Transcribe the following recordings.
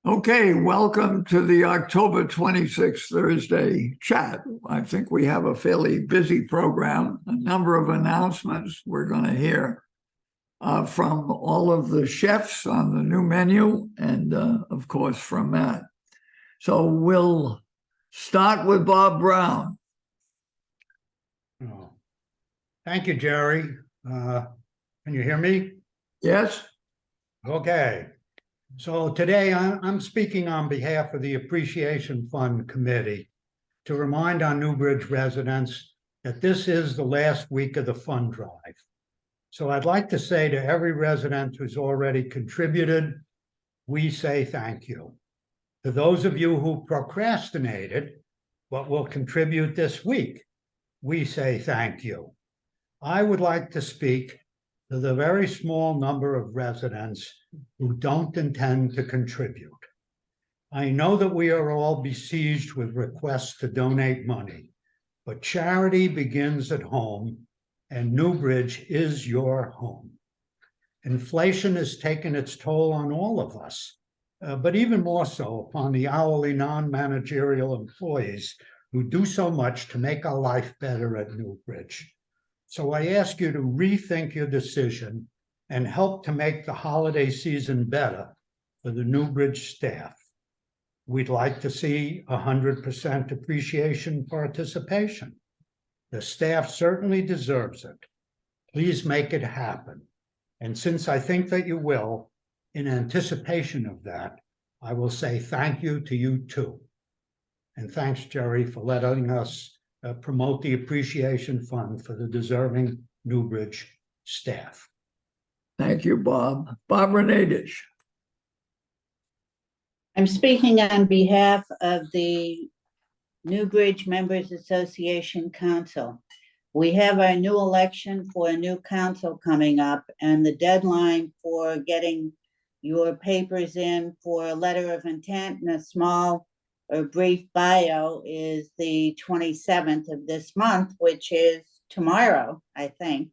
Okay, welcome to the October 26th Thursday chat. I think we have a fairly busy program, a number of announcements we're going to hear from all of the chefs on the new menu and, of course, from Matt. So we'll start with Bob Brown. Oh. Thank you, Jerry. Can you hear me? Yes? Okay. So today I'm speaking on behalf of the Appreciation Fund Committee to remind our Newbridge residents that this is the last week of the fund drive. So I'd like to say to every resident who's already contributed, we say thank you. To those of you who procrastinated but will contribute this week, we say thank you. I would like to speak to the very small number of residents who don't intend to contribute. I know that we are all besieged with requests to donate money, but charity begins at home, and Newbridge is your home. Inflation has taken its toll on all of us, but even more so upon the hourly non-managerial employees who do so much to make our life better at Newbridge. So I ask you to rethink your decision and help to make the holiday season better for the Newbridge staff. We'd like to see 100% appreciation participation. The staff certainly deserves it. Please make it happen. And since I think that you will, in anticipation of that, I will say thank you to you too. And thanks, Jerry, for letting us promote the Appreciation Fund for the deserving Newbridge staff. Thank you, Bob. Bob Renadich. I'm speaking on behalf of the Newbridge Members Association Council. We have our new election for a new council coming up, and the deadline for getting your papers in for a letter of intent and a small or brief bio is the 27th of this month, which is tomorrow, I think.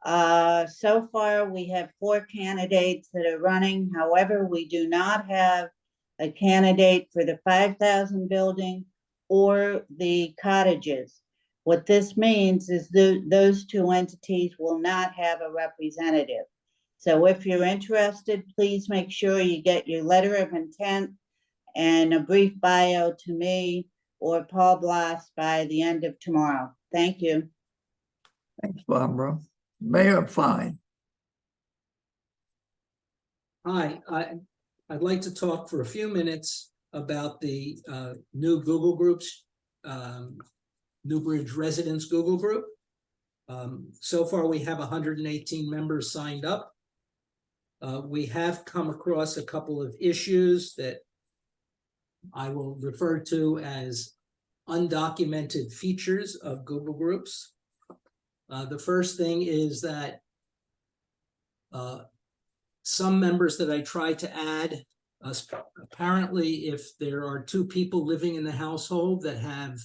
So far, we have 4 candidates that are running. However, we do not have a candidate for the 5,000 building or the cottages. What this means is those 2 entities will not have a representative. So if you're interested, please make sure you get your letter of intent and a brief bio to me or Paul Blas by the end of tomorrow. Thank you. Thanks, Barbara. Mayor Fine. Hi, I'd like to talk for a few minutes about the new Google Groups, Newbridge Residents Google Group. So far, we have 118 members signed up. We have come across a couple of issues that I will refer to as undocumented features of Google Groups. The first thing is that some members that I try to add, apparently if there are 2 people living in the household that have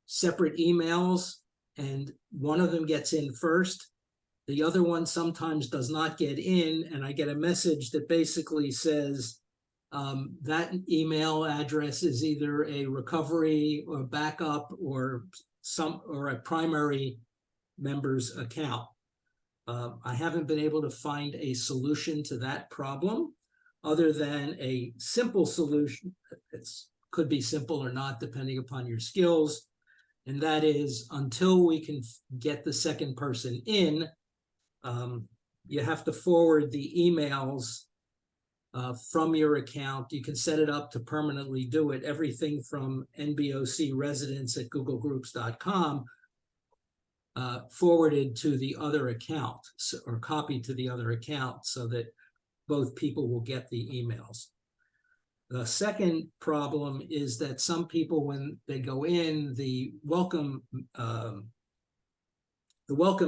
separate emails and one of them gets in first, the other one sometimes does not get in, and I get a message that basically says that email address is either a recovery or backup or a primary member's account. I haven't been able to find a solution to that problem other than a simple solution. It could be simple or not, depending upon your skills. And that is, until we can get the second person in, you have to forward the emails from your account. You can set it up to permanently do it. Everything from nbocresidents@googlegroups.com forwarded to the other account, or copied to the other account, so that both people will get the emails. The second problem is that some people, when they go in, the welcome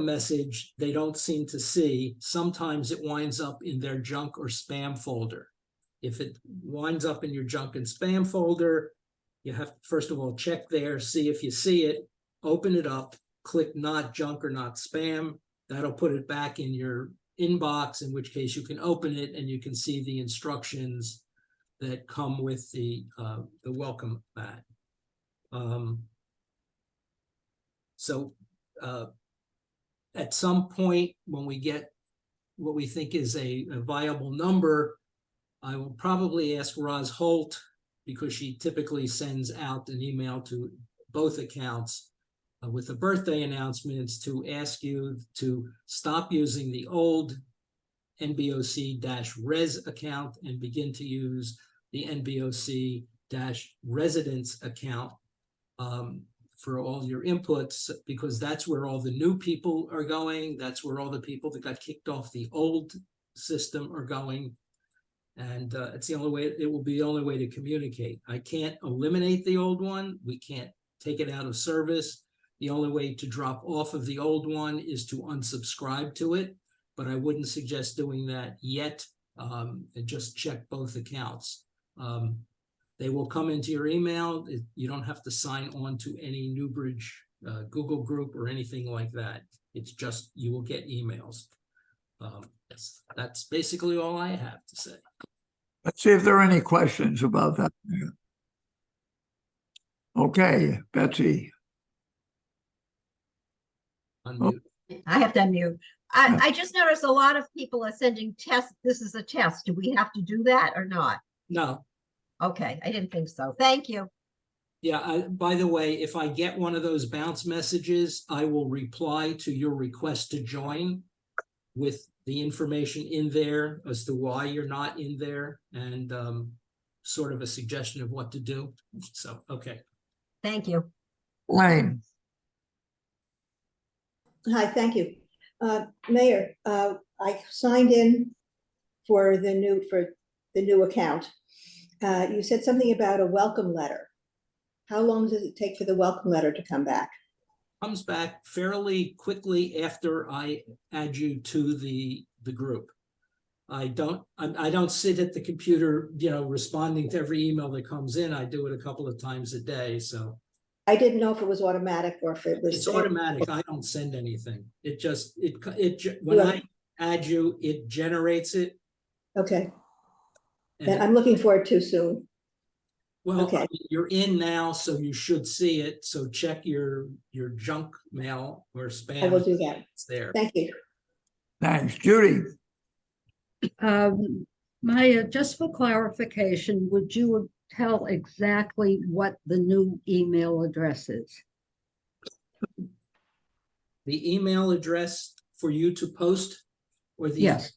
message, they don't seem to see. Sometimes it winds up in their junk or spam folder. If it winds up in your junk and spam folder, you have to, first of all, check there, see if you see it, open it up, click not junk or not spam. That'll put it back in your inbox, in which case you can open it and you can see the instructions that come with the welcome mat. So at some point, when we get what we think is a viable number, I will probably ask Roz Holt, because she typically sends out an email to both accounts with the birthday announcements, to ask you to stop using the old NBOC-res account and begin to use the NBOC-residence account for all your inputs, because that's where all the new people are going. That's where all the people that got kicked off the old system are going. And it's the only way, it will be the only way to communicate. I can't eliminate the old one. We can't take it out of service. The only way to drop off of the old one is to unsubscribe to it, but I wouldn't suggest doing that yet. And just check both accounts. They will come into your email. You don't have to sign on to any Newbridge Google group or anything like that. It's just, you will get emails. That's basically all I have to say. Let's see if there are any questions about that. Okay, Betsy. Unmute. I have to unmute. I just noticed a lot of people are sending tests. This is a test. Do we have to do that or not? No. Okay, I didn't think so. Thank you. Yeah, by the way, if I get one of those bounce messages, I will reply to your request to join with the information in there as to why you're not in there, and sort of a suggestion of what to do. So, okay. Thank you. Lane. Hi, thank you. Mayor, I signed in for the new account. You said something about a welcome letter. How long does it take for the welcome letter to come back? Comes back fairly quickly after I add you to the group. I don't sit at the computer, responding to every email that comes in. I do it a couple of times a day, so. I didn't know if it was automatic or if it was. It's automatic. I don't send anything. When I add you, it generates it. Okay, and then I'm looking for it too soon. Well, Okay. you're in now, so you should see it. So check your junk mail or spam. I will do that. It's there. Thank you. Thanks. Judy. Maya, just for clarification, would you tell exactly what the new email address is? The email address for you to post, or the Yes.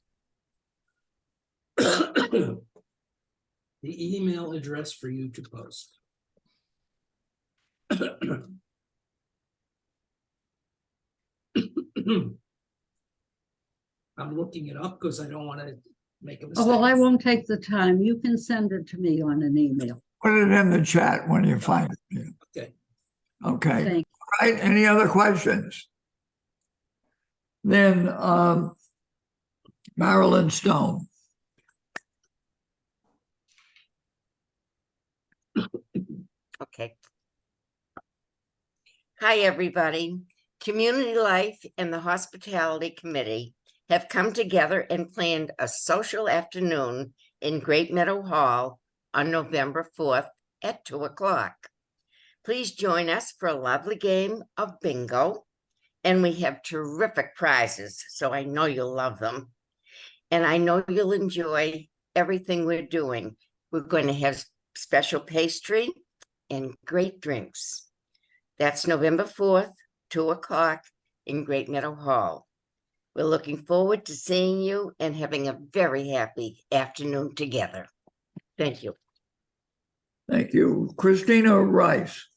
the email address for you to post. I'm looking it up because I don't want to make a mistake. Oh, well, I won't take the time. You can send it to me on an email. Put it in the chat when you find it. Okay. Okay. Thank All right. Any other questions? Then Marilyn Stone. Okay. Hi, everybody. Community Life and the Hospitality Committee have come together and planned a social afternoon in Great Meadow Hall on November 4th at 2 o'clock. Please join us for a lovely game of bingo, and we have terrific prizes, so I know you'll love them. And I know you'll enjoy everything we're doing. We're going to have special pastry and great drinks. That's November 4th, 2 o'clock in Great Meadow Hall. We're looking forward to seeing you and having a very happy afternoon together. Thank you. Thank you. Christina Rice.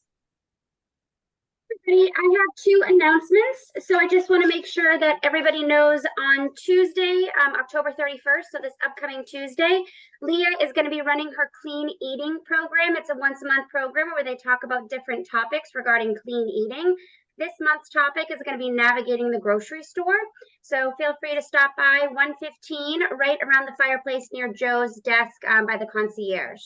I have two announcements. So I just want to make sure that everybody knows on Tuesday, October 31st, so this upcoming Tuesday, Leah is going to be running her clean eating program. It's a once-a-month program where they talk about different topics regarding clean eating. This month's topic is going to be navigating the grocery store. So feel free to stop by 115 right around the fireplace near Joe's desk by the concierge.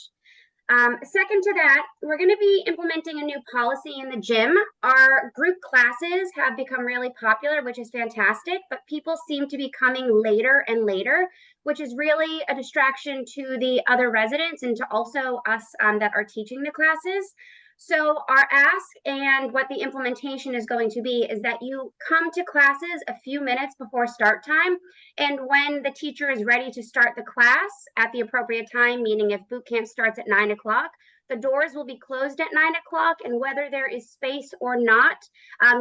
Second to that, we're going to be implementing a new policy in the gym. Our group classes have become really popular, which is fantastic, but people seem to be coming later and later, which is really a distraction to the other residents and to also us that are teaching the classes. So our ask and what the implementation is going to be is that you come to classes a few minutes before start time. And when the teacher is ready to start the class at the appropriate time, meaning if boot camp starts at 9 o'clock, the doors will be closed at 9 o'clock. And whether there is space or not,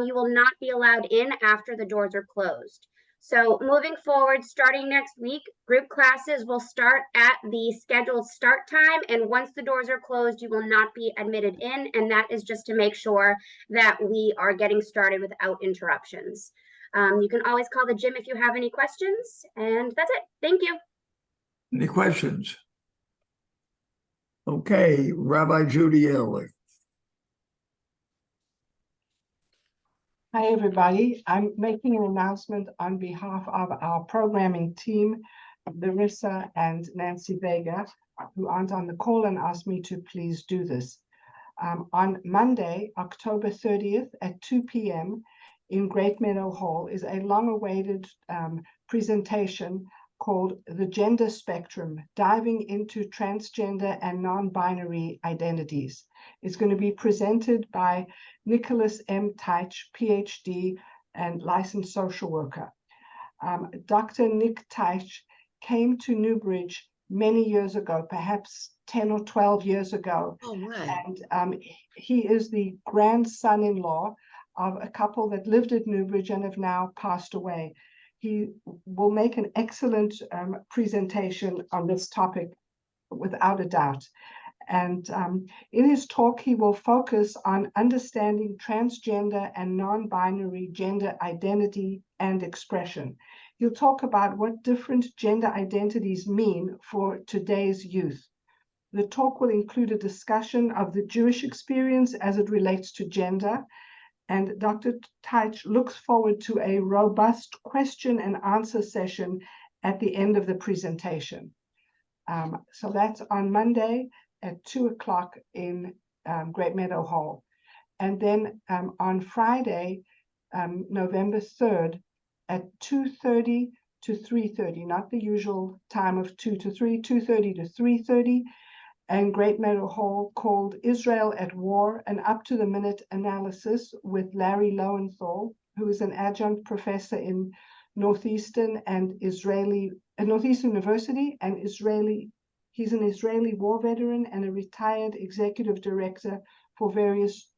you will not be allowed in after the doors are closed. So moving forward, starting next week, group classes will start at the scheduled start time. And once the doors are closed, you will not be admitted in. And that is just to make sure that we are getting started without interruptions. You can always call the gym if you have any questions. And that's it. Thank you. Any questions? Okay, Rabbi Judy Ehrlich. Hi, everybody. I'm making an announcement on behalf of our programming team, Larissa and Nancy Vega, who aren't on the call and asked me to please do this. On Monday, October 30th at 2 p.m. in Great Meadow Hall is a long-awaited presentation called The Gender Spectrum, Diving into Transgender and Non-Binary Identities. It's going to be presented by Nicholas M. Teich, PhD and licensed social worker. Dr. Nick Teich came to Newbridge many years ago, perhaps 10 or 12 years ago. Oh, right. And he is the grandson-in-law of a couple that lived at Newbridge and have now passed away. He will make an excellent presentation on this topic without a doubt. And in his talk, he will focus on understanding transgender and non-binary gender identity and expression. He'll talk about what different gender identities mean for today's youth. The talk will include a discussion of the Jewish experience as it relates to gender. And Dr. Teich looks forward to a robust question and answer session at the end of the presentation. So that's on Monday at 2 o'clock in Great Meadow Hall. And then on Friday, November 3rd at 2:30 to 3:30, not the usual time of 2 to 3, 2:30 to 3:30, and Great Meadow Hall, called Israel at War, an up-to-the-minute analysis with Larry Lowenthal, who is an adjunct professor in Northeastern University and he's an Israeli war veteran and a retired executive director for various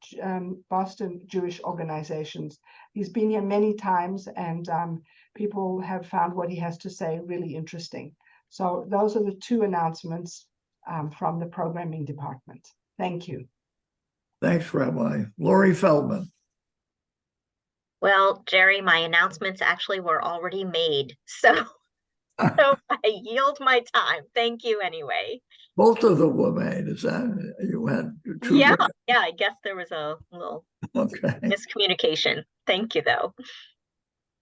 Boston Jewish organizations. He's been here many times, and people have found what he has to say really interesting. So those are the two announcements from the programming department. Thank you. Thanks, Rabbi. Lori Feldman. Well, Jerry, my announcements actually were already made, so I yield my time. Thank you anyway. Both of them were made. Is that you had two? Yeah, different- yeah, I guess there was a little Okay. miscommunication. Thank you, though.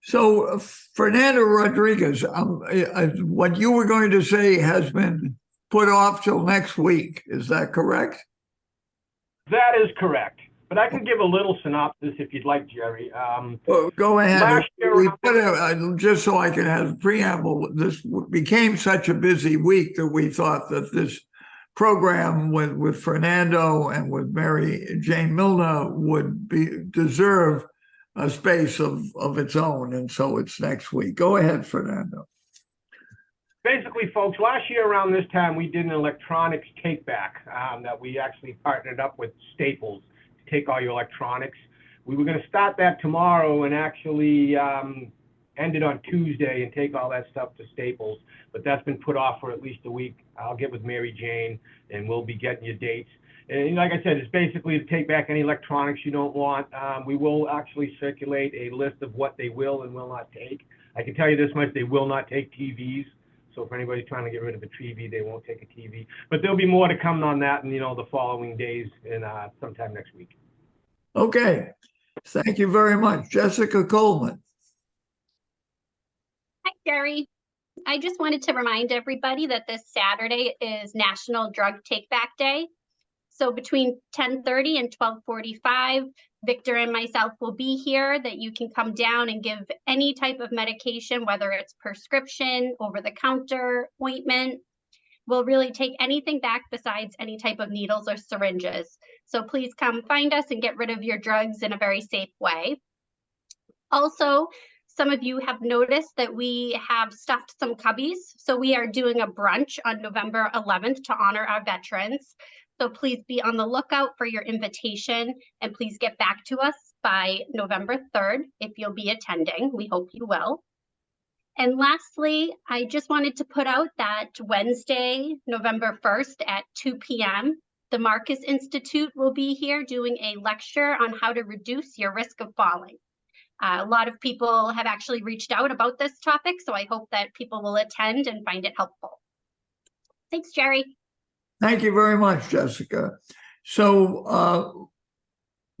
So, Fernando Rodriguez, what you were going to say has been put off till next week. Is that correct? That is correct. But I can give a little synopsis if you'd like, Jerry. Well, go ahead. Last year, We put just so I can have a preamble, this became such a busy week that we thought that this program with Fernando and with Mary Jane Milner would deserve a space of its own. And so it's next week. Go ahead, Fernando. Basically, folks, last year around this time, we did an electronics take back that we actually partnered up with Staples to take all your electronics. We were going to start that tomorrow and actually end it on Tuesday and take all that stuff to Staples, but that's been put off for at least a week. I'll get with Mary Jane and we'll be getting you dates. And like I said, it's basically to take back any electronics you don't want. We will actually circulate a list of what they will and will not take. I can tell you this much, they will not take TVs. So if anybody's trying to get rid of a TV, they won't take a TV. But there'll be more to come on that in, the following days and sometime next week. Okay. Thank you very much. Jessica Coleman. Hi, Gary. I just wanted to remind everybody that this Saturday is National Drug Take Back Day. So between 10:30 and 12:45, Victor and myself will be here that you can come down and give any type of medication, whether it's prescription, over-the-counter, ointment. We'll really take anything back besides any type of needles or syringes. So please come find us and get rid of your drugs in a very safe way. Also, some of you have noticed that we have stuffed some cubbies. So we are doing a brunch on November 11th to honor our veterans. So please be on the lookout for your invitation and please get back to us by November 3rd if you'll be attending. We hope you will. And lastly, I just wanted to put out that Wednesday, November 1st at 2 p.m., the Marcus Institute will be here doing a lecture on how to reduce your risk of falling. A lot of people have actually reached out about this topic, so I hope that people will attend and find it helpful. Thanks, Jerry. Thank you very much, Jessica. So,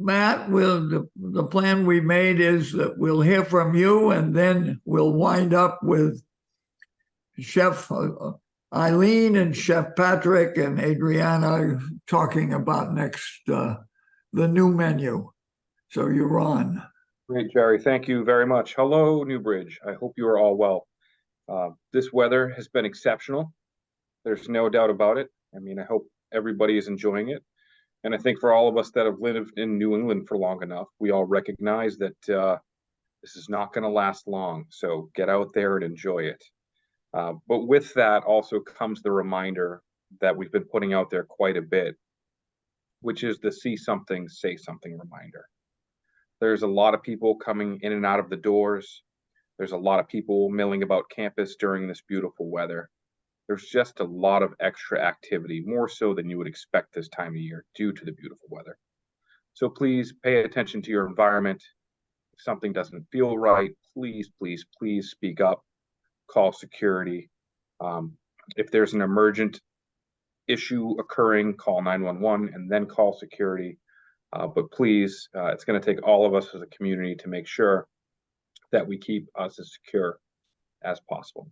Matt, the plan we made is that we'll hear from you and then we'll wind up with Chef Eileen and Chef Patrick and Adriana talking about next, the new menu. So you're on. Great, Jerry. Thank you very much. Hello, Newbridge. I hope you are all well. This weather has been exceptional. There's no doubt about it. I mean, I hope everybody is enjoying it. And I think for all of us that have lived in New England for long enough, we all recognize that this is not going to last long. So get out there and enjoy it. But with that also comes the reminder that we've been putting out there quite a bit, which is the see something, say something reminder. There's a lot of people coming in and out of the doors. There's a lot of people milling about campus during this beautiful weather. There's just a lot of extra activity, more so than you would expect this time of year due to the beautiful weather. So please pay attention to your environment. If something doesn't feel right, please, please, please speak up, call security. If there's an emergent issue occurring, call 911 and then call security. But please, it's going to take all of us as a community to make sure that we keep us as secure as possible.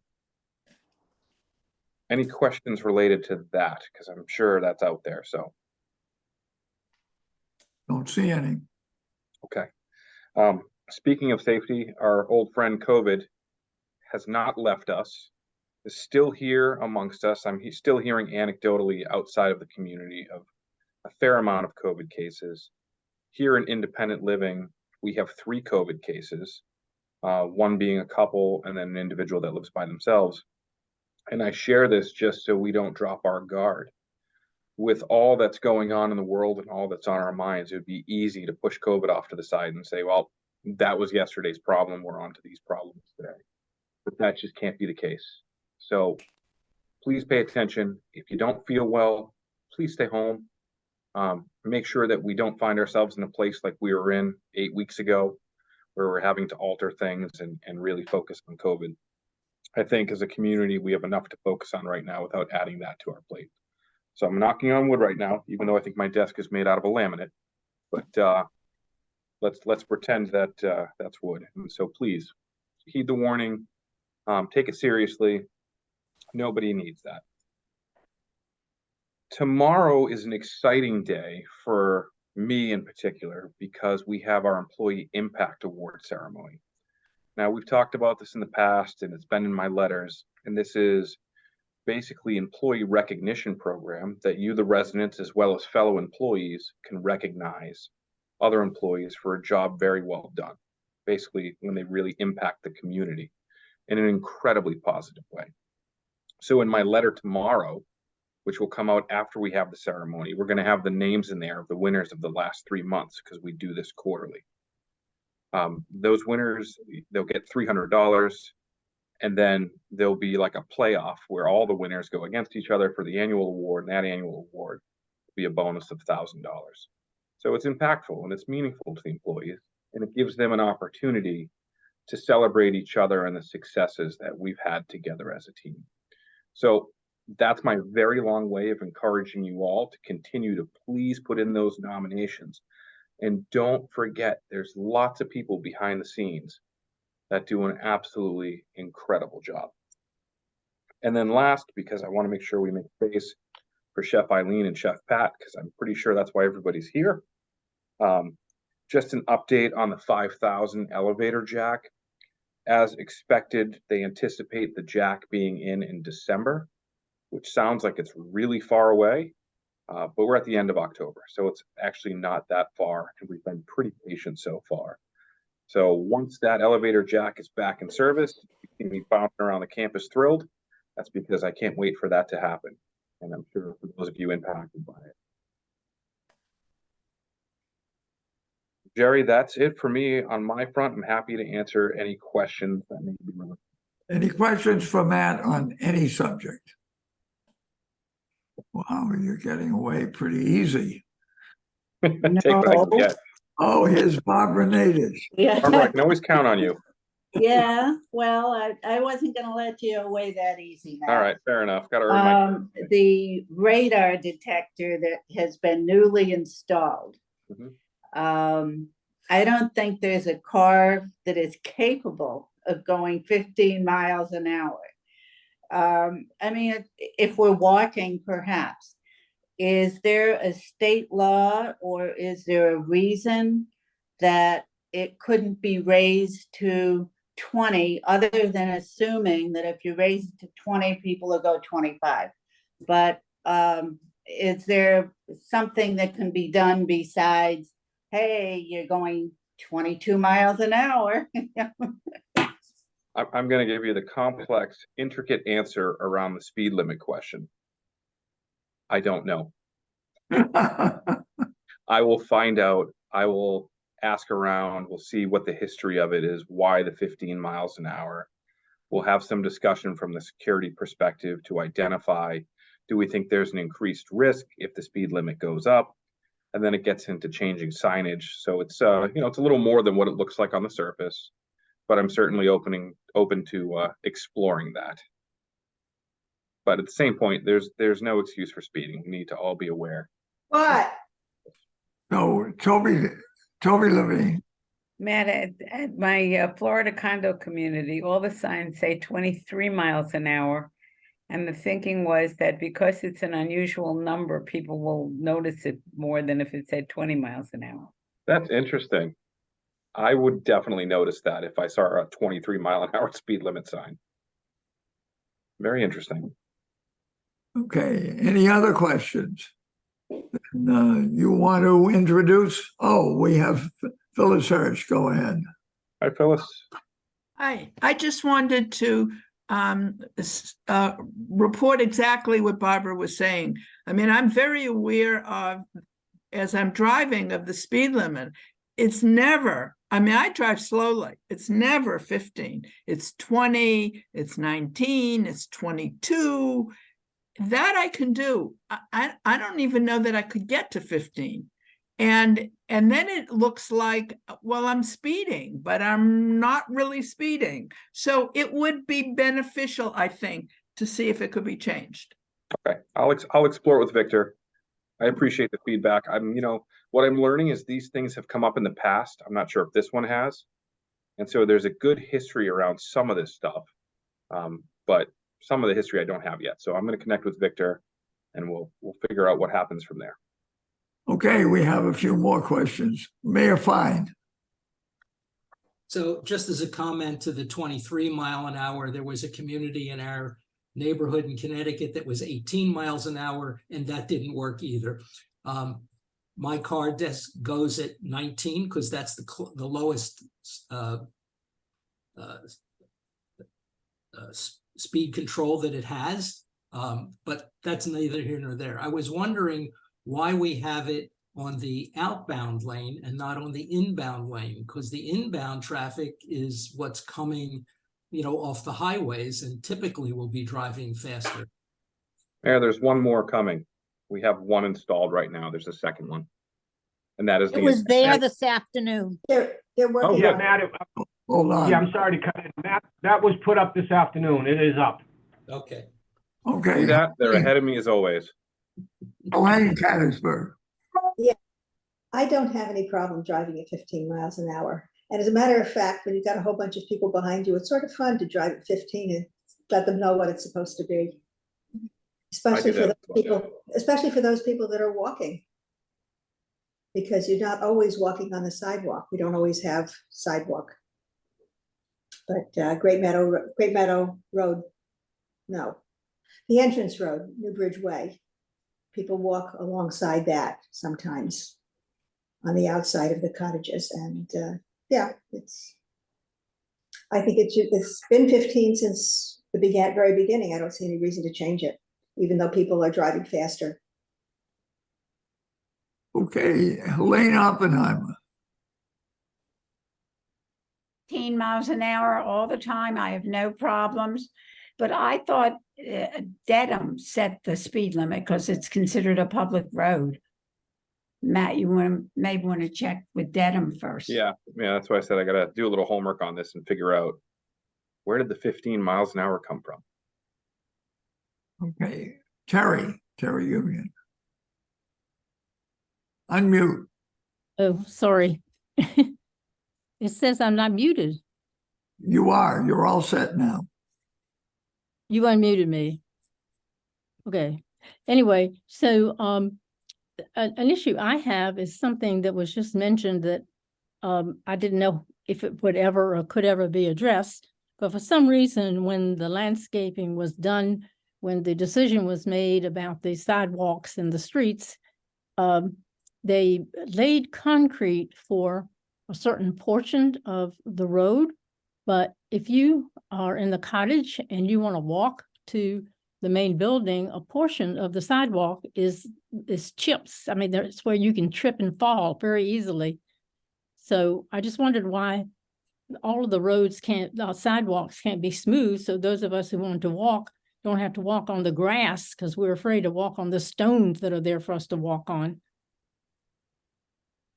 Any questions related to that? Because I'm sure that's out there. So Don't see any. okay. Speaking of safety, our old friend COVID has not left us, is still here amongst us. I'm still hearing anecdotally outside of the community of a fair amount of COVID cases. Here in independent living, we have 3 COVID cases, one being a couple and then an individual that lives by themselves. And I share this just so we don't drop our guard. With all that's going on in the world and all that's on our minds, it would be easy to push COVID off to the side and say, well, that was yesterday's problem. We're on to these problems today. But that just can't be the case. So please pay attention. If you don't feel well, please stay home. Make sure that we don't find ourselves in a place like we were in 8 weeks ago, where we're having to alter things and really focus on COVID. I think as a community, we have enough to focus on right now without adding that to our plate. So I'm knocking on wood right now, even though I think my desk is made out of a laminate. But let's pretend that that's wood. And so please heed the warning. Take it seriously. Nobody needs that. Tomorrow is an exciting day for me in particular because we have our Employee Impact Award ceremony. Now, we've talked about this in the past and it's been in my letters, and this is basically employee recognition program that you, the residents, as well as fellow employees, can recognize other employees for a job very well done, basically when they really impact the community in an incredibly positive way. So in my letter tomorrow, which will come out after we have the ceremony, we're going to have the names in there of the winners of the last 3 months because we do this quarterly. Those winners, they'll get $300, and then there'll be like a playoff where all the winners go against each other for the annual award, and that annual award will be a bonus of $1,000. So it's impactful and it's meaningful to the employees, and it gives them an opportunity to celebrate each other and the successes that we've had together as a team. So that's my very long way of encouraging you all to continue to please put in those nominations. And don't forget, there's lots of people behind the scenes that do an absolutely incredible job. And then last, because I want to make sure we make space for Chef Eileen and Chef Pat, because I'm pretty sure that's why everybody's here. Just an update on the 5,000 elevator jack. As expected, they anticipate the jack being in December, which sounds like it's really far away, but we're at the end of October, so it's actually not that far, and we've been pretty patient so far. So once that elevator jack is back in service, you can be bouncing around the campus thrilled. That's because I can't wait for that to happen, and I'm sure for those of you impacted by it. Jerry, that's it for me on my front. I'm happy to answer any questions that may be relevant. Any questions for Matt on any subject? Wow, you're getting away pretty easy. Take what I can No. get. Oh, here's Barbara Natives. Barbara, I Yeah, can always count on you. yeah, well, I wasn't gonna let you away that easy, Matt. All right, fair enough. Got to earn my. The radar detector that has been newly installed. Mhm. I don't think there's a car that is capable of going 15 miles an hour. I mean, if we're walking, perhaps. Is there a state law or is there a reason that it couldn't be raised to 20, other than assuming that if you raise it to 20, people will go 25? But is there something that can be done besides, hey, you're going 22 miles an hour? I'm going to give you the complex, intricate answer around the speed limit question. I don't know. I will find out. I will ask around. We'll see what the history of it is, why the 15 miles an hour. We'll have some discussion from the security perspective to identify, do we think there's an increased risk if the speed limit goes up? And then it gets into changing signage. So it's, it's a little more than what it looks like on the surface, but I'm certainly open to exploring that. But at the same point, there's no excuse for speeding. We need to all be aware. What? So Toby Levine. Matt, at my Florida condo community, all the signs say 23 miles an hour. And the thinking was that because it's an unusual number, people will notice it more than if it said 20 miles an hour. That's interesting. I would definitely notice that if I saw a 23 mile an hour speed limit sign. Very interesting. Okay, any other questions? You want to introduce? Oh, we have Phyllis Hirsch. Go ahead. Hi, Phyllis. Hi, I just wanted to report exactly what Barbara was saying. I mean, I'm very aware of, as I'm driving, of the speed limit. It's never, I mean, I drive slowly. It's never 15. It's 20, it's 19, it's 22. That I can do. I don't even know that I could get to 15. And then it looks like, well, I'm speeding, but I'm not really speeding. So it would be beneficial, I think, to see if it could be changed. Okay, I'll explore it with Victor. I appreciate the feedback. What I'm learning is these things have come up in the past. I'm not sure if this one has. And so there's a good history around some of this stuff. But some of the history I don't have yet. So I'm going to connect with Victor and we'll figure out what happens from there. Okay, we have a few more questions. Mayor Fine. So just as a comment to the 23 mile an hour, there was a community in our neighborhood in Connecticut that was 18 miles an hour, and that didn't work either. My car desk goes at 19 because that's the lowest speed control that it has. But that's neither here nor there. I was wondering why we have it on the outbound lane and not on the inbound lane, because the inbound traffic is what's coming, off the highways and typically will be driving faster. Mayor, there's one more coming. We have one installed right now. There's a second one. And that is It was there this afternoon. They're working. Oh, yeah, on it. Matt, Hold on. yeah, I'm sorry to cut in. That was put up this afternoon. It is up. Okay. Okay. See that? They're ahead of me as always. Elaine Cattisburg. Yeah, I don't have any problem driving at 15 miles an hour. And as a matter of fact, when you've got a whole bunch of people behind you, it's sort of fun to drive at 15 and let them know what it's supposed to be. Especially do for that those as well. people, especially for those people that are walking. Because you're not always walking on the sidewalk. We don't always have sidewalk. But Great Meadow Road, no. The entrance road, New Bridge Way. People walk alongside that sometimes on the outside of the cottages. And yeah, I think it's been 15 since the very beginning. I don't see any reason to change it, even though people are driving faster. Okay, Elaine Oppenheimer. 15 miles an hour all the time. I have no problems. But I thought Dedham set the speed limit because it's considered a public road. Matt, you may want to check with Dedham first. Yeah, that's why I said I gotta do a little homework on this and figure out where did the 15 miles an hour come from? Okay, Terry Union. Unmute. Oh, sorry. It says I'm not muted. You are. You're all set now. You unmuted me. Okay. Anyway, so an issue I have is something that was just mentioned that I didn't know if it would ever or could ever be addressed. But for some reason, when the landscaping was done, when the decision was made about the sidewalks and the streets, they laid concrete for a certain portion of the road. But if you are in the cottage and you want to walk to the main building, a portion of the sidewalk is chips. I mean, that's where you can trip and fall very easily. So I just wondered why all of the sidewalks can't be smooth. So those of us who want to walk don't have to walk on the grass because we're afraid to walk on the stones that are there for us to walk on.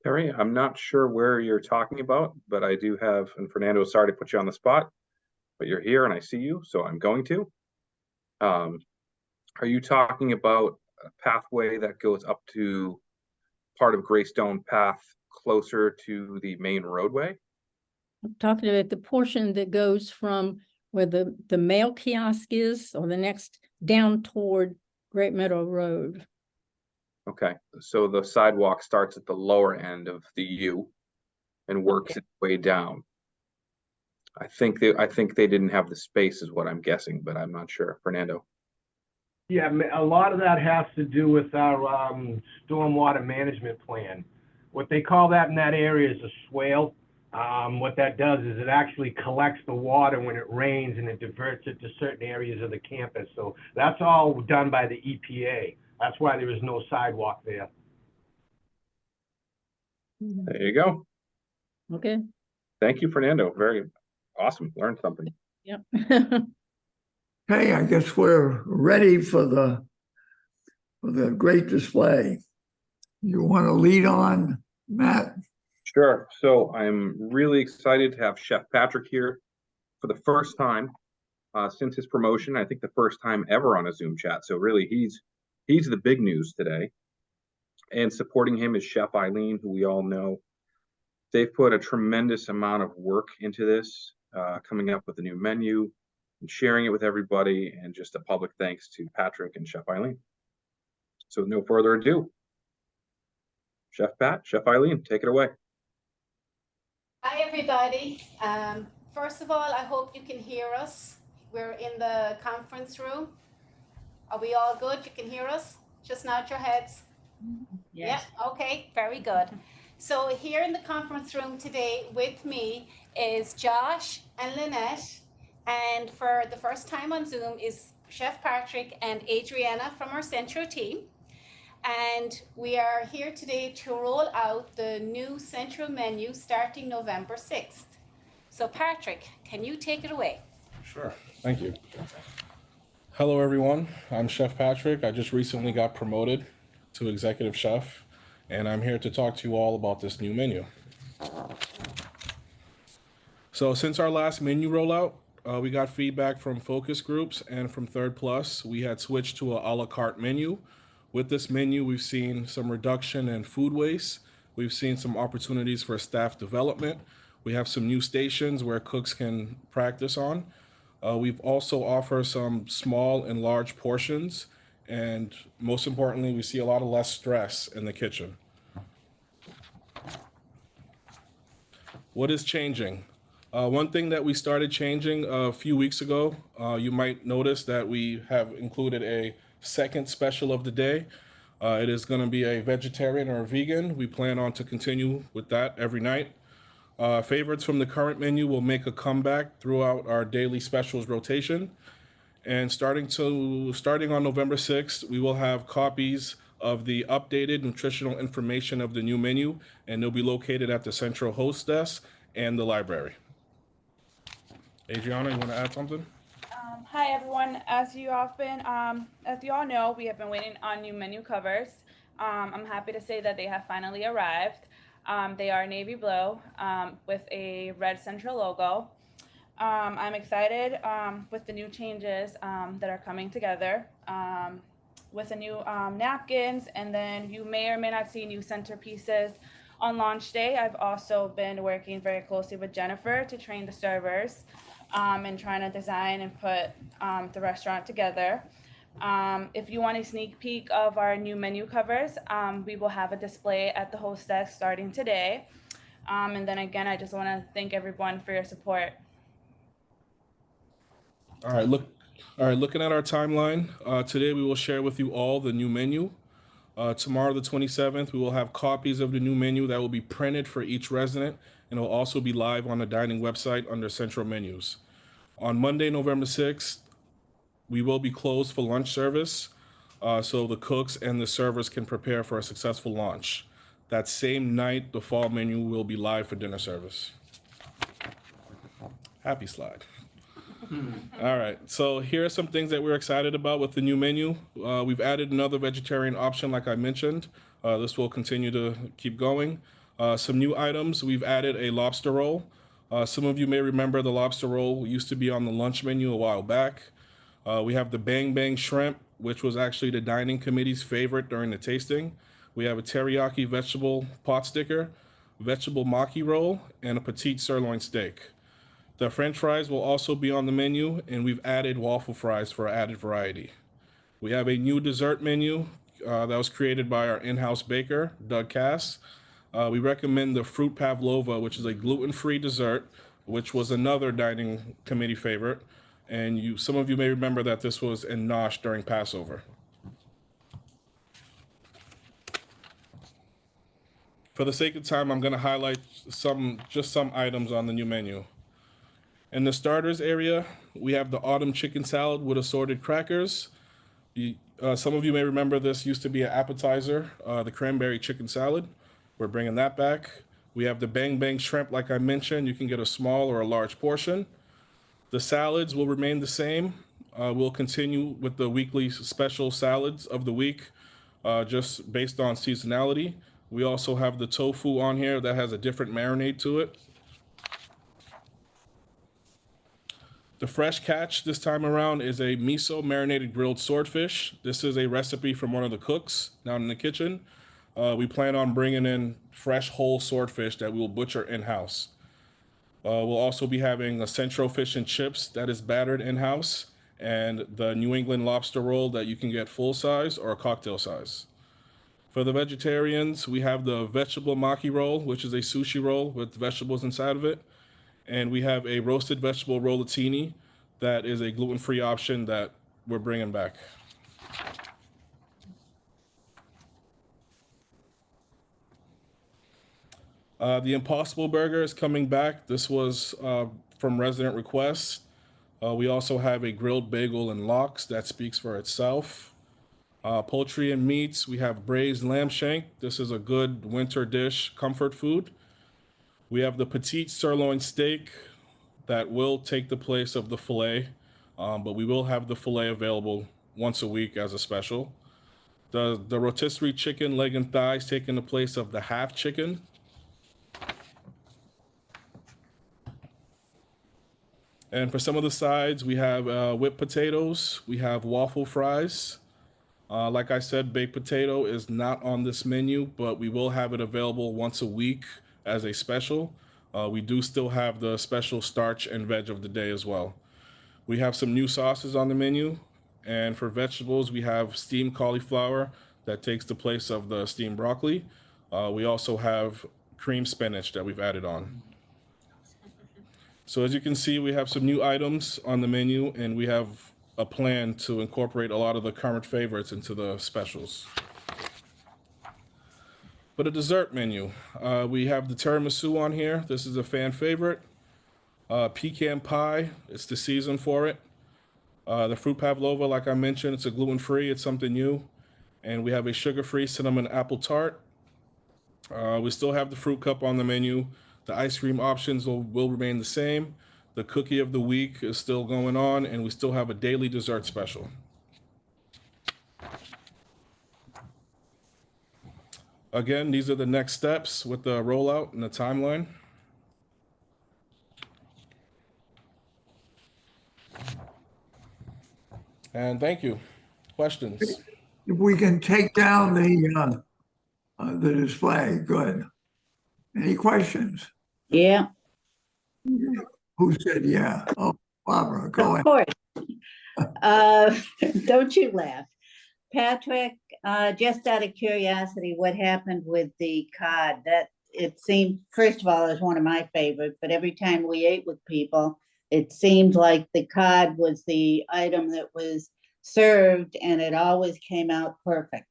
Terry, I'm not sure where you're talking about, but I do have, and Fernando, sorry to put you on the spot, but you're here and I see you, so I'm going to. Are you talking about a pathway that goes up to part of Greystone Path closer to the main roadway? I'm talking about the portion that goes from where the mail kiosk is or the next down toward Great Meadow Road. Okay, so the sidewalk starts at the lower end of the U and works its way down. I think they didn't have the space is what I'm guessing, but I'm not sure. Fernando. Yeah, a lot of that has to do with our stormwater management plan. What they call that in that area is a swale. What that does is it actually collects the water when it rains and it diverts it to certain areas of the campus. So that's all done by the EPA. That's why there is no sidewalk there. There you go. Okay. Thank you, Fernando. Very awesome. Learned something. Yep. Okay, I guess we're ready for the great display. You want to lead on, Matt? Sure. So I'm really excited to have Chef Patrick here for the first time since his promotion. I think the first time ever on a Zoom chat. So really, he's the big news today. And supporting him is Chef Eileen, who we all know. They've put a tremendous amount of work into this, coming up with a new menu and sharing it with everybody, and just a public thanks to Patrick and Chef Eileen. So no further ado, Chef Pat, Chef Eileen, take it away. Hi, everybody. First of all, I hope you can hear us. We're in the conference room. Are we all good? You can hear us? Just nod your heads. Yes. Yeah, okay, very good. So here in the conference room today with me is Josh and Lynette. And for the first time on Zoom is Chef Patrick and Adriana from our Centro team. And we are here today to roll out the new Centro menu starting November 6th. So Patrick, can you take it away? Sure, thank you. Hello everyone, I'm Chef Patrick. I just recently got promoted to executive chef, and I'm here to talk to you all about this new menu. So since our last menu rollout, we got feedback from focus groups and from Third Plus. We had switched to a la carte menu. With this menu, we've seen some reduction in food waste. We've seen some opportunities for staff development. We have some new stations where cooks can practice on. We've also offered some small and large portions, and most importantly, we see a lot of less stress in the kitchen. What is changing? One thing that we started changing a few weeks ago, you might notice that we have included a second special of the day. It is going to be a vegetarian or a vegan. We plan on to continue with that every night. Favorites from the current menu will make a comeback throughout our daily specials rotation. And starting on November 6th, we will have copies of the updated nutritional information of the new menu, and they'll be located at the central host desk and the library. Adriana, you want to add something? Hi everyone. As you all know, we have been waiting on new menu covers. I'm happy to say that they have finally arrived. They are navy blue with a red central logo. I'm excited with the new changes that are coming together with the new napkins, and then you may or may not see new centerpieces on launch day. I've also been working very closely with Jennifer to train the servers and trying to design and put the restaurant together. If you want a sneak peek of our new menu covers, we will have a display at the host desk starting today. And then again, I just want to thank everyone for your support. All right, looking at our timeline, today we will share with you all the new menu. Tomorrow, the 27th, we will have copies of the new menu that will be printed for each resident, and it will also be live on the dining website under Central Menus. On Monday, November 6th, we will be closed for lunch service, so the cooks and the servers can prepare for a successful launch. That same night, the fall menu will be live for dinner service. Happy slide. All right, so here are some things that we're excited about with the new menu. We've added another vegetarian option, like I mentioned. This will continue to keep going. Some new items, we've added a lobster roll. Some of you may remember the lobster roll used to be on the lunch menu a while back. We have the Bang Bang Shrimp, which was actually the dining committee's favorite during the tasting. We have a teriyaki vegetable pot sticker, vegetable maki roll, and a petite sirloin steak. The French fries will also be on the menu, and we've added waffle fries for added variety. We have a new dessert menu that was created by our in-house baker, Doug Cass. We recommend the fruit pavlova, which is a gluten-free dessert, which was another dining committee favorite. And some of you may remember that this was in Nosh during Passover. For the sake of time, I'm going to highlight just some items on the new menu. In the starters area, we have the autumn chicken salad with assorted crackers. Some of you may remember this used to be an appetizer, the cranberry chicken salad. We're bringing that back. We have the Bang Bang Shrimp, like I mentioned. You can get a small or a large portion. The salads will remain the same. We'll continue with the weekly special salads of the week, just based on seasonality. We also have the tofu on here that has a different marinade to it. The fresh catch this time around is a miso marinated grilled swordfish. This is a recipe from one of the cooks down in the kitchen. We plan on bringing in fresh whole swordfish that we will butcher in-house. We'll also be having a Centro fish and chips that is battered in-house, and the New England lobster roll that you can get full size or cocktail size. For the vegetarians, we have the vegetable maki roll, which is a sushi roll with vegetables inside of it. And we have a roasted vegetable rollatini that is a gluten-free option that we're bringing back. The Impossible Burger is coming back. This was from resident requests. We also have a grilled bagel and lox that speaks for itself. Poultry and meats, we have braised lamb shank. This is a good winter dish, comfort food. We have the petite sirloin steak that will take the place of the filet, but we will have the filet available once a week as a special. The rotisserie chicken leg and thighs taking the place of the half chicken. And for some of the sides, we have whipped potatoes, we have waffle fries. Like I said, baked potato is not on this menu, but we will have it available once a week as a special. We do still have the special starch and veg of the day as well. We have some new sauces on the menu. And for vegetables, we have steamed cauliflower that takes the place of the steamed broccoli. We also have cream spinach that we've added on. So as you can see, we have some new items on the menu, and we have a plan to incorporate a lot of the current favorites into the specials. For the dessert menu, we have the tiramisu on here. This is a fan favorite. Pecan pie, it's the season for it. The fruit pavlova, like I mentioned, it's a gluten-free, it's something new. And we have a sugar-free cinnamon apple tart. We still have the fruit cup on the menu. The ice cream options will remain the same. The cookie of the week is still going on, and we still have a daily dessert special. Again, these are the next steps with the rollout and the timeline. And thank you. Questions? If we can take down the display, good. Any questions? Yeah, Who said yeah? Oh, Barbara, go of ahead. course. Don't you laugh. Patrick, just out of curiosity, what happened with the cod? That it seemed, first of all, is one of my favorites, but every time we ate with people, it seemed like the cod was the item that was served and it always came out perfect.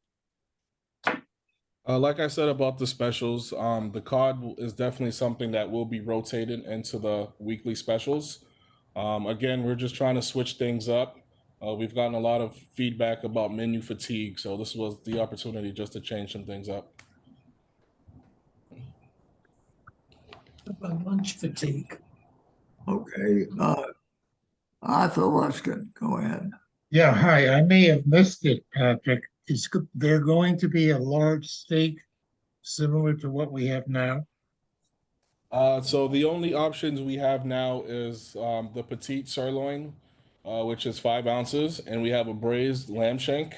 Like I said about the specials, the cod is definitely something that will be rotated into the weekly specials. Again, we're just trying to switch things up. We've gotten a lot of feedback about menu fatigue, so this was the opportunity just to change some things up. About lunch fatigue. Okay, Arthur Luskin, go ahead. Yeah, hi, I may have missed it, Patrick. Is there going to be a large steak similar to what we have now? So the only options we have now is the petite sirloin, which is 5 ounces, and we have a braised lamb shank.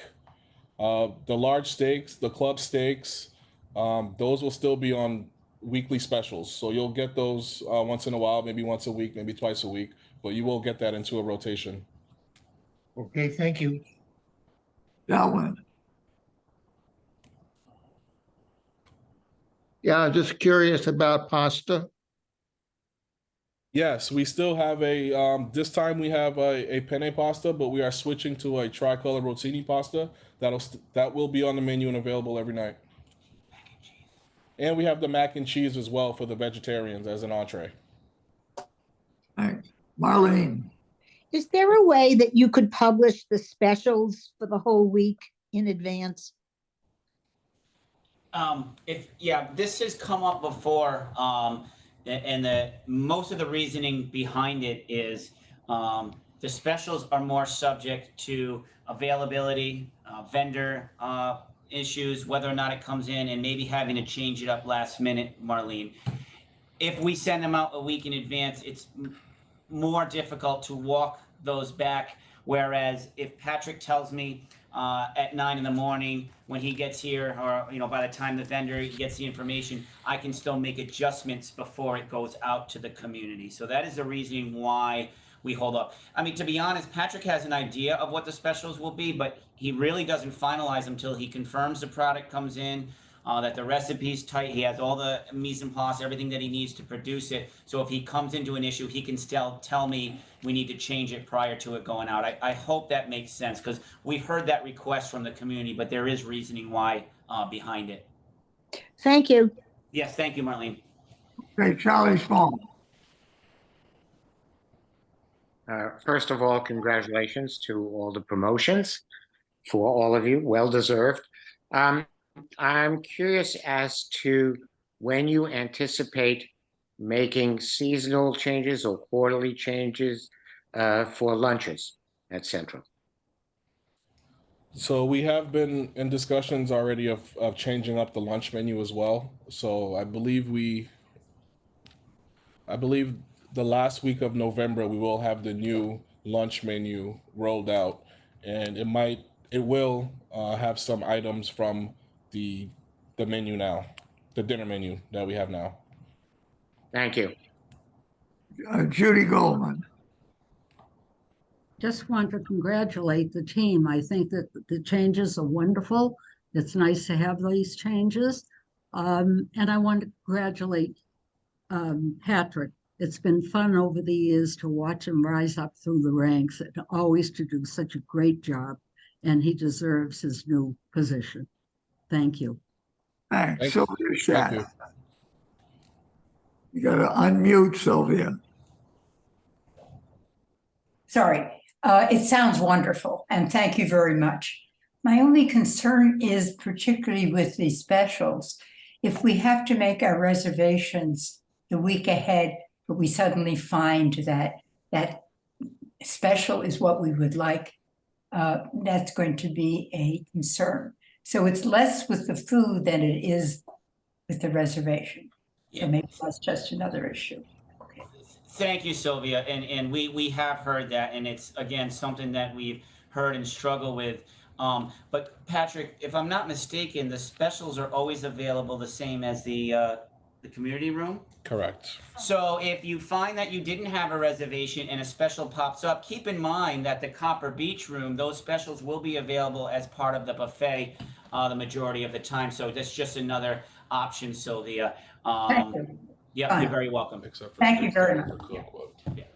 The large steaks, the club steaks, those will still be on weekly specials. So you'll get those once in a while, maybe once a week, maybe twice a week, but you will get that into a rotation. Okay, thank you. Dalvin. Yeah, I'm just curious about pasta. Yes, we still have a, this time we have a penne pasta, but we are switching to a tricolor rotini pasta. That will be on the menu and available every night. And we have the mac and cheese as well for the vegetarians as an entree. Thanks. Marlene. Is there a way that you could publish the specials for the whole week in advance? This has come up before, and most of the reasoning behind it is the specials are more subject to availability, vendor issues, whether or not it comes in, and maybe having to change it up last minute, Marlene. If we send them out a week in advance, it's more difficult to walk those back. Whereas if Patrick tells me at 9 in the morning when he gets here, or by the time the vendor gets the information, I can still make adjustments before it goes out to the community. So that is the reasoning why we hold up. I mean, to be honest, Patrick has an idea of what the specials will be, but he really doesn't finalize them until he confirms the product comes in, that the recipe's tight. He has all the mise en place, everything that he needs to produce it. So if he comes into an issue, he can still tell me we need to change it prior to it going out. I hope that makes sense, because we've heard that request from the community, but there is reasoning why behind it. Thank you. Yes, thank you, Marlene. Okay, Charlie Small. First of all, congratulations to all the promotions for all of you, well deserved. I'm curious as to when you anticipate making seasonal changes or quarterly changes for lunches at Central. So we have been in discussions already of changing up the lunch menu as well. So I believe the last week of November, we will have the new lunch menu rolled out, and it will have some items from the menu now, the dinner menu that we have now. Thank you. Judy Goldman. just want to congratulate the team. I think that the changes are wonderful. It's nice to have these changes. And I want to congratulate Patrick. It's been fun over the years to watch him rise up through the ranks and always to do such a great job. And he deserves his new position. Thank you. Thanks, Thank you. Sylvia Thank Shat. you. You gotta unmute, Sylvia. Sorry, it sounds wonderful, and thank you very much. My only concern is particularly with these specials. If we have to make our reservations the week ahead, but we suddenly find that that special is what we would like, that's going to be a concern. So it's less with the food than it is with the reservation. So maybe that's just another issue. Thank you, Sylvia. And we have heard that, and it's, again, something that we've heard and struggle with. But Patrick, if I'm not mistaken, the specials are always available the same as the community room? Correct. So if you find that you didn't have a reservation and a special pops up, keep in mind that the Copper Beach room, those specials will be available as part of the buffet the majority of the time. So that's just another option, Sylvia. Thank you. Yeah, you're very welcome. Thank you very much.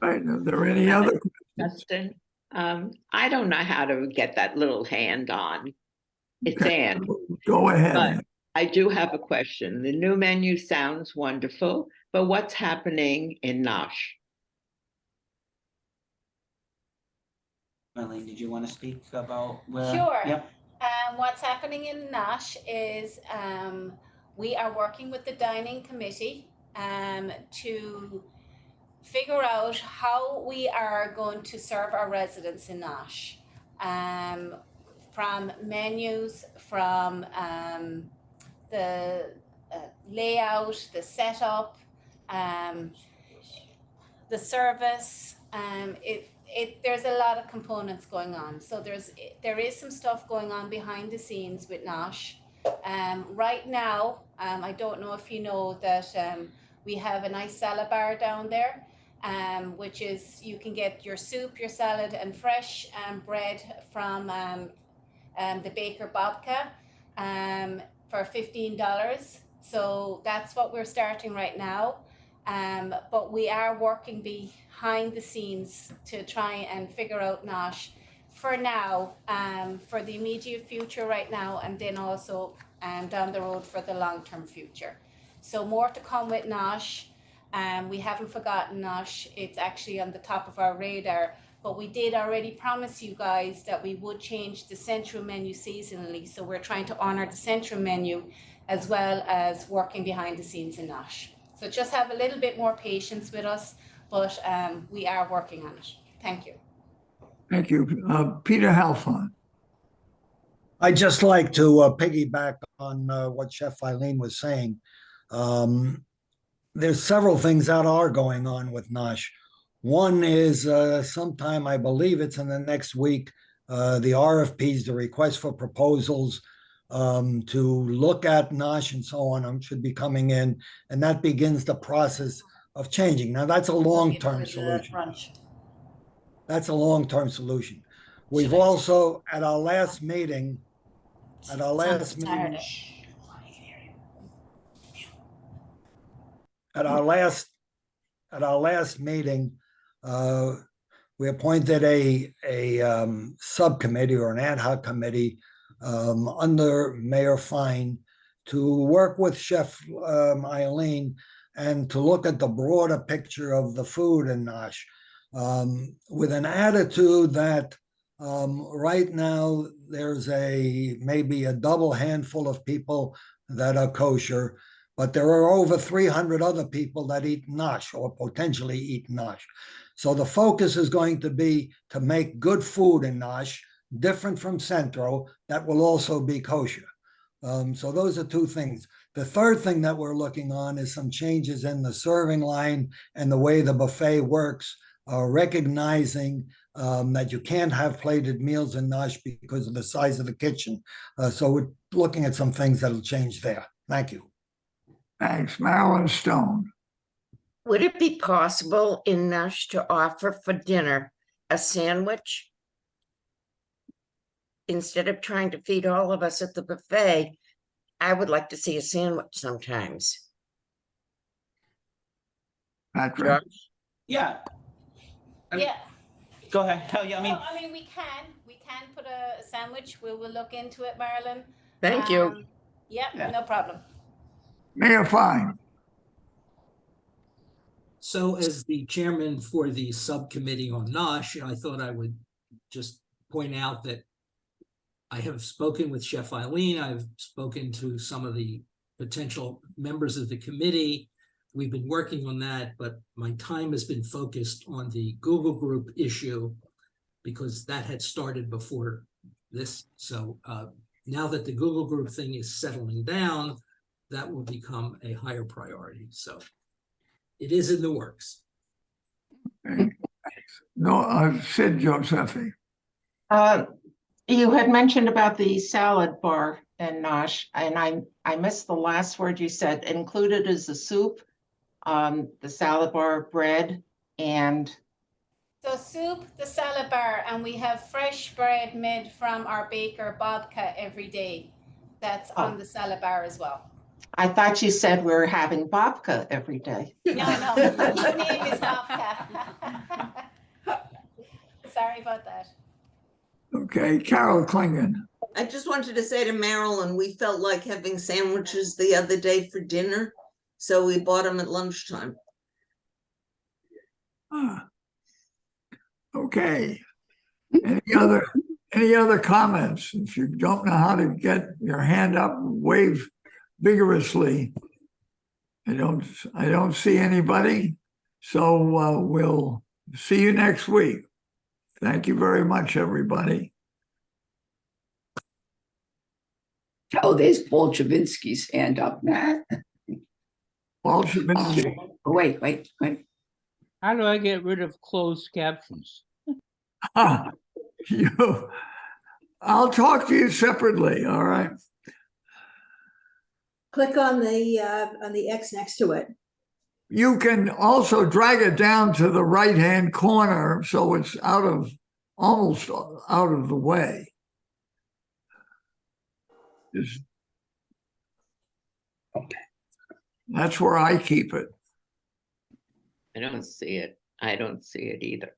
Right, are there any other? Justin, I don't know how to get that little hand on. It's Okay, Ann. Go ahead. But I do have a question. The new menu sounds wonderful, but what's happening in Nosh? Marlene, did you want to speak about where? Sure. Yep. What's happening in Nosh is we are working with the dining committee to figure out how we are going to serve our residents in Nosh. From menus, from the layout, the setup, the service. There's a lot of components going on. So there is some stuff going on behind the scenes with Nosh. Right now, I don't know if you know that we have a nice salad bar down there, which is you can get your soup, your salad, and fresh bread from the Baker Babka for $15. So that's what we're starting right now. But we are working behind the scenes to try and figure out Nosh for now, for the immediate future right now, and then also down the road for the long-term future. So more to come with Nosh. We haven't forgotten Nosh. It's actually on the top of our radar, but we did already promise you guys that we would change the central menu seasonally. So we're trying to honor the central menu as well as working behind the scenes in Nosh. So just have a little bit more patience with us, but we are working on it. Thank you. Thank you. Peter Halfon. I'd just like to piggyback on what Chef Eileen was saying. There's several things that are going on with Nosh. One is sometime, I believe it's in the next week, the RFPs, the request for proposals to look at Nosh and so on should be coming in, and that begins the process of changing. Now, that's a long-term solution. That's a long-term solution. We've also, at our last meeting, At our last meeting, we appointed a subcommittee or an ad hoc committee under Mayor Fine to work with Chef Eileen and to look at the broader picture of the food in Nosh, with an attitude that right now there's maybe a double handful of people that are kosher, but there are over 300 other people that eat Nosh or potentially eat Nosh. So the focus is going to be to make good food in Nosh, different from Centro, that will also be kosher. So those are two things. The third thing that we're looking on is some changes in the serving line and the way the buffet works, recognizing that you can't have plated meals in Nosh because of the size of the kitchen. So we're looking at some things that'll change there. Thank you. Thanks. Marilyn Stone. Would it be possible in Nosh to offer for dinner a sandwich? Instead of trying to feed all of us at the buffet, I would like to see a sandwich sometimes. Patrick? Yeah, Yeah. go ahead. Oh, yeah, No, I mean, we can put a sandwich. We will look into it, Marilyn. Thank you. Yeah, no problem. Mayor Fine. So as the chairman for the subcommittee on NOSH, I thought I would just point out that I have spoken with Chef Eileen. I've spoken to some of the potential members of the committee. We've been working on that, but my time has been focused on the Google Group issue because that had started before this. So now that the Google Group thing is settling down, that will become a higher priority. So it is in the works. No, Sid Josephi. You had mentioned about the salad bar and Nosh, and I missed the last word you said. Included is the soup, the salad bar, bread, and So soup, the salad bar, and we have fresh bread made from our baker Bobka every day. That's on the salad bar as well. I thought you said we were having babka every day. No, the new name is Bobka. Sorry about that. Okay, Carol Klingon. I just wanted to say to Marilyn, we felt like having sandwiches the other day for dinner, so we bought them at lunchtime. Okay. Any other comments? If you don't know how to get your hand up, wave vigorously. I don't see anybody. So we'll see you next week. Thank you very much, everybody. Oh, there's Paul Chavinsky's hand up now. Paul Chavinsky. Wait. How do I get rid of closed captions? I'll talk to you separately, all right? Click on the X next to it. You can also drag it down to the right-hand corner so it's almost out of the way. Okay. That's where I keep it. I don't see it. I don't see it either.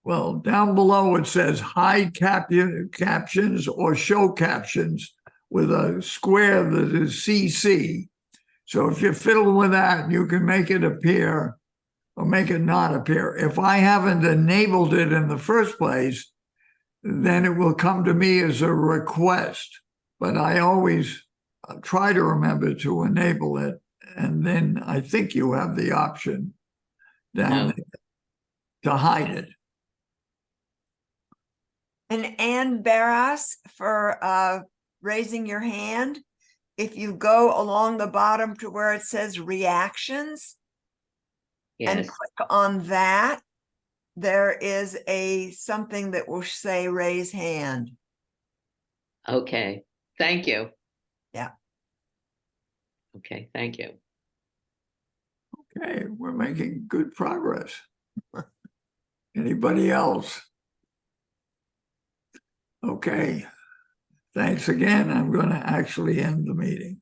Well, down below it says hide captions or show captions with a square that is CC. So if you fiddle with that, you can make it appear or make it not appear. If I haven't enabled it in the first place, then it will come to me as a request. But I always try to remember to enable it. And then I think you have the option down there to hide it. And Ann Barras for raising your hand. If you go along the bottom to where it says reactions and click on that, there is something that will say raise hand. Okay, thank you. Yeah. Okay, thank you. Okay, we're making good progress. Anybody else? Okay, thanks again. I'm going to actually end the meeting.